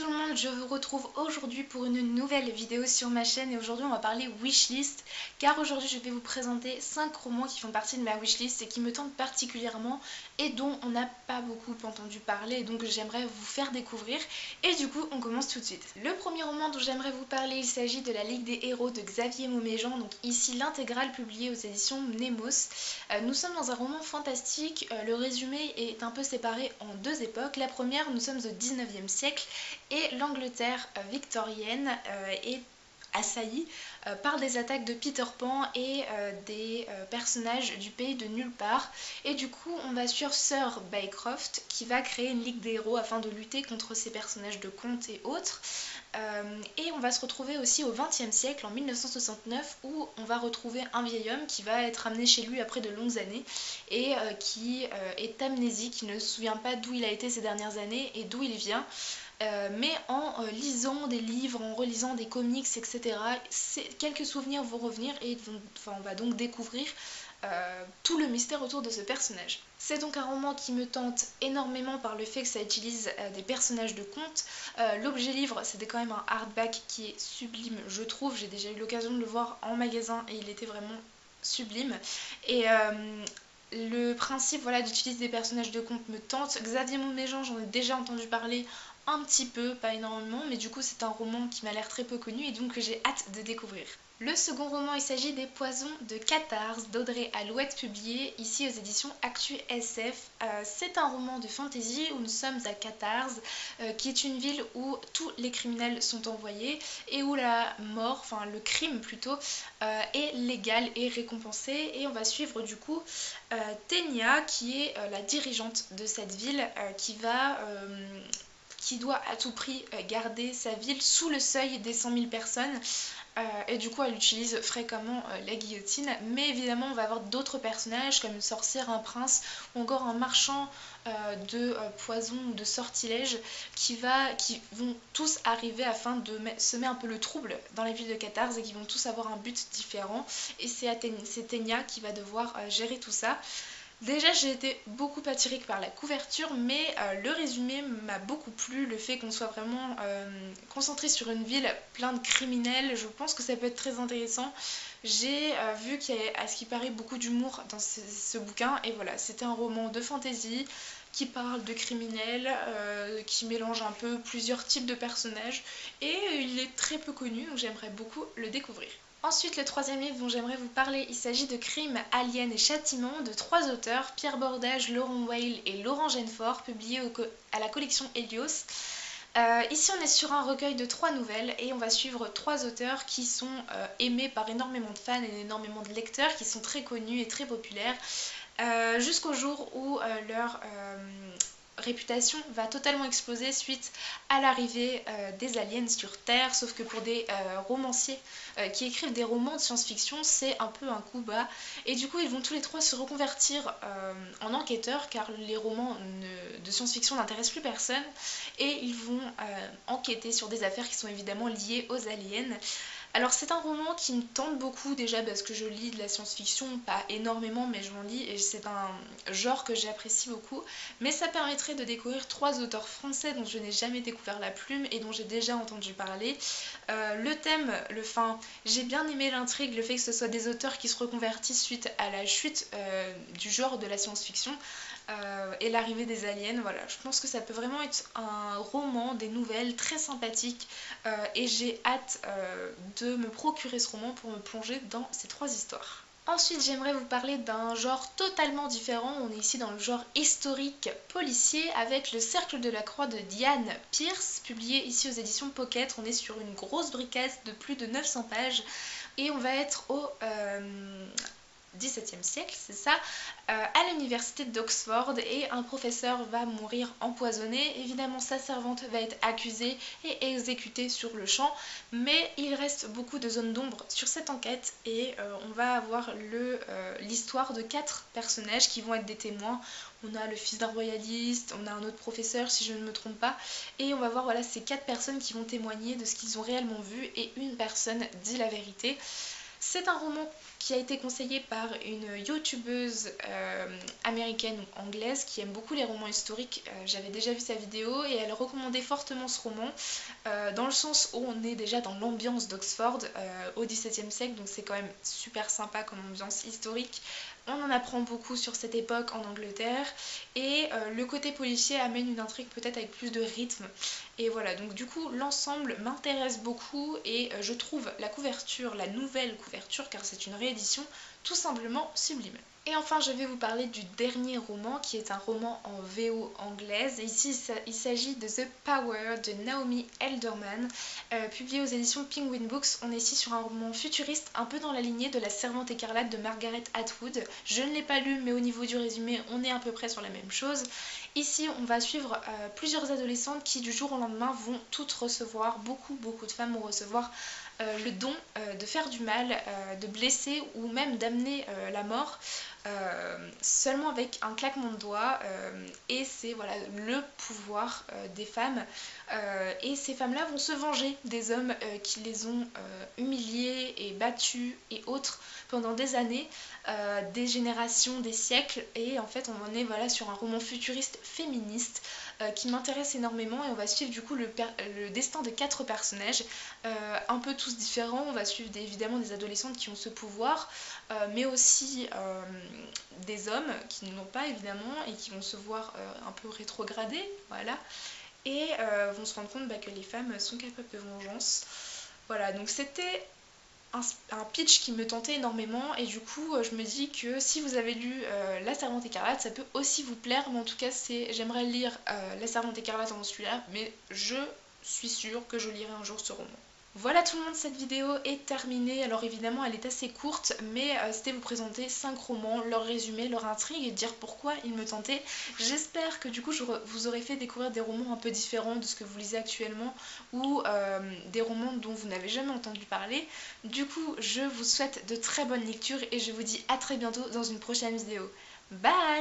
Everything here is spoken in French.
tout le monde, je vous retrouve aujourd'hui pour une nouvelle vidéo sur ma chaîne et aujourd'hui on va parler wishlist car aujourd'hui je vais vous présenter 5 romans qui font partie de ma wishlist et qui me tentent particulièrement et dont on n'a pas beaucoup entendu parler et donc j'aimerais vous faire découvrir et du coup on commence tout de suite. Le premier roman dont j'aimerais vous parler, il s'agit de La Ligue des Héros de Xavier Mauméjean, donc ici l'intégrale publiée aux éditions Nemos. Nous sommes dans un roman fantastique, le résumé est un peu séparé en deux époques. La première, nous sommes au 19e siècle et l'Angleterre victorienne est assaillie par des attaques de Peter Pan et des personnages du pays de nulle part. Et du coup, on va suivre Sir Baycroft qui va créer une ligue des héros afin de lutter contre ces personnages de contes et autres. Et on va se retrouver aussi au XXe siècle, en 1969, où on va retrouver un vieil homme qui va être amené chez lui après de longues années et qui est amnésique, qui ne se souvient pas d'où il a été ces dernières années et d'où il vient. Mais en lisant des livres, en relisant des comics, etc., quelques souvenirs vont revenir et on va donc découvrir tout le mystère autour de ce personnage. C'est donc un roman qui me tente énormément par le fait que ça utilise des personnages de contes. L'objet livre, c'était quand même un hardback qui est sublime, je trouve. J'ai déjà eu l'occasion de le voir en magasin et il était vraiment sublime. Et le principe d'utiliser des personnages de contes me tente. Xavier Mauméjean, j'en ai déjà entendu parler un petit peu, pas énormément, mais du coup c'est un roman qui m'a l'air très peu connu et donc que j'ai hâte de découvrir. Le second roman, il s'agit des Poisons de Catarse d'Audrey Alouette, publié ici aux éditions Actu SF. C'est un roman de fantasy où nous sommes à Catarse, qui est une ville où tous les criminels sont envoyés et où la mort, enfin le crime plutôt, est légal et récompensé. Et on va suivre du coup Tenia, qui est la dirigeante de cette ville, qui doit à tout prix garder sa ville sous le seuil des 100 000 personnes. Et du coup elle utilise fréquemment la guillotine, mais évidemment on va avoir d'autres personnages comme une sorcière, un prince ou encore un marchand de poison ou de sortilèges qui vont tous arriver afin de semer un peu le trouble dans la ville de Catarse et qui vont tous avoir un but différent et c'est Tenia qui va devoir gérer tout ça. Déjà j'ai été beaucoup attirée par la couverture, mais le résumé m'a beaucoup plu, le fait qu'on soit vraiment concentré sur une ville pleine de criminels, je pense que ça peut être très intéressant. J'ai vu qu'il y avait à ce qui paraît beaucoup d'humour dans ce bouquin et voilà, c'était un roman de fantasy qui parle de criminels, qui mélange un peu plusieurs types de personnages et il est très peu connu donc j'aimerais beaucoup le découvrir. Ensuite, le troisième livre dont j'aimerais vous parler, il s'agit de Crime, Aliens et Châtiment de trois auteurs, Pierre Bordage, Laurent Weil et Laurent Genefort, publiés à la collection Helios. Ici on est sur un recueil de 3 nouvelles et on va suivre 3 auteurs qui sont aimés par énormément de fans et énormément de lecteurs, qui sont très connus et très populaires, jusqu'au jour où leur réputation va totalement exploser suite à l'arrivée des aliens sur Terre, sauf que pour des romanciers qui écrivent des romans de science-fiction, c'est un peu un coup bas et du coup ils vont tous les trois se reconvertir en enquêteurs car les romans de science-fiction n'intéressent plus personne et ils vont enquêter sur des affaires qui sont évidemment liées aux aliens. Alors c'est un roman qui me tente beaucoup déjà parce que je lis de la science-fiction, pas énormément mais j'en lis et c'est un genre que j'apprécie beaucoup, mais ça permettrait de découvrir 3 auteurs français dont je n'ai jamais découvert la plume et dont j'ai déjà entendu parler. Le thème, j'ai bien aimé l'intrigue, le fait que ce soit des auteurs qui se reconvertissent suite à la chute du genre de la science-fiction. Et l'arrivée des aliens, voilà, je pense que ça peut vraiment être un roman, des nouvelles très sympathiques et j'ai hâte de me procurer ce roman pour me plonger dans ces 3 histoires. Ensuite, j'aimerais vous parler d'un genre totalement différent. On est ici dans le genre historique policier avec Le Cercle de la Croix de Diane Pierce, publié ici aux éditions Pocket. On est sur une grosse briquette de plus de 900 pages et on va être au XVIIe siècle, c'est ça, à l'université d'Oxford et un professeur va mourir empoisonné. Évidemment sa servante va être accusée et exécutée sur le champ, mais il reste beaucoup de zones d'ombre sur cette enquête et on va avoir l'histoire de 4 personnages qui vont être des témoins. On a le fils d'un royaliste, on a un autre professeur si je ne me trompe pas, et on va voir ces 4 personnes qui vont témoigner de ce qu'ils ont réellement vu et une personne dit la vérité. C'est un roman qui a été conseillé par une youtubeuse américaine ou anglaise qui aime beaucoup les romans historiques. J'avais déjà vu sa vidéo et elle recommandait fortement ce roman dans le sens où on est déjà dans l'ambiance d'Oxford au XVIIe siècle, donc c'est quand même super sympa comme ambiance historique. On en apprend beaucoup sur cette époque en Angleterre et le côté policier amène une intrigue peut-être avec plus de rythme. Et voilà, donc du coup l'ensemble m'intéresse beaucoup et je trouve la couverture, la nouvelle couverture, car c'est une réédition, tout simplement sublime. Et enfin, je vais vous parler du dernier roman qui est un roman en VO anglaise. Ici, il s'agit de The Power de Naomi Alderman, publié aux éditions Penguin Books. On est ici sur un roman futuriste, un peu dans la lignée de La Servante écarlate de Margaret Atwood. Je ne l'ai pas lu, mais au niveau du résumé, on est à peu près sur la même chose. Ici, on va suivre plusieurs adolescentes qui, du jour au lendemain, vont toutes recevoir, beaucoup de femmes vont recevoir le don de faire du mal, de blesser ou même d'amener la mort seulement avec un claquement de doigts et c'est voilà le pouvoir des femmes et ces femmes-là vont se venger des hommes qui les ont humiliées et battues et autres pendant des années, des générations, des siècles et en fait on en est voilà sur un roman futuriste féministe qui m'intéresse énormément et on va suivre du coup le destin de 4 personnages un peu tous différents. On va suivre évidemment des adolescentes qui ont ce pouvoir mais aussi des hommes qui ne l'ont pas évidemment et qui vont se voir un peu rétrogradés, voilà, et vont se rendre compte que les femmes sont capables de vengeance. Voilà, donc c'était un pitch qui me tentait énormément et du coup je me dis que si vous avez lu La Servante écarlate, ça peut aussi vous plaire, mais en tout cas j'aimerais lire La Servante écarlate avant celui-là, mais je suis sûre que je lirai un jour ce roman. Voilà tout le monde, cette vidéo est terminée. Alors évidemment elle est assez courte, mais c'était vous présenter 5 romans, leur résumé, leur intrigue et dire pourquoi ils me tentaient. J'espère que du coup je vous aurai fait découvrir des romans un peu différents de ce que vous lisez actuellement ou des romans dont vous n'avez jamais entendu parler. Du coup je vous souhaite de très bonnes lectures et je vous dis à très bientôt dans une prochaine vidéo. Bye!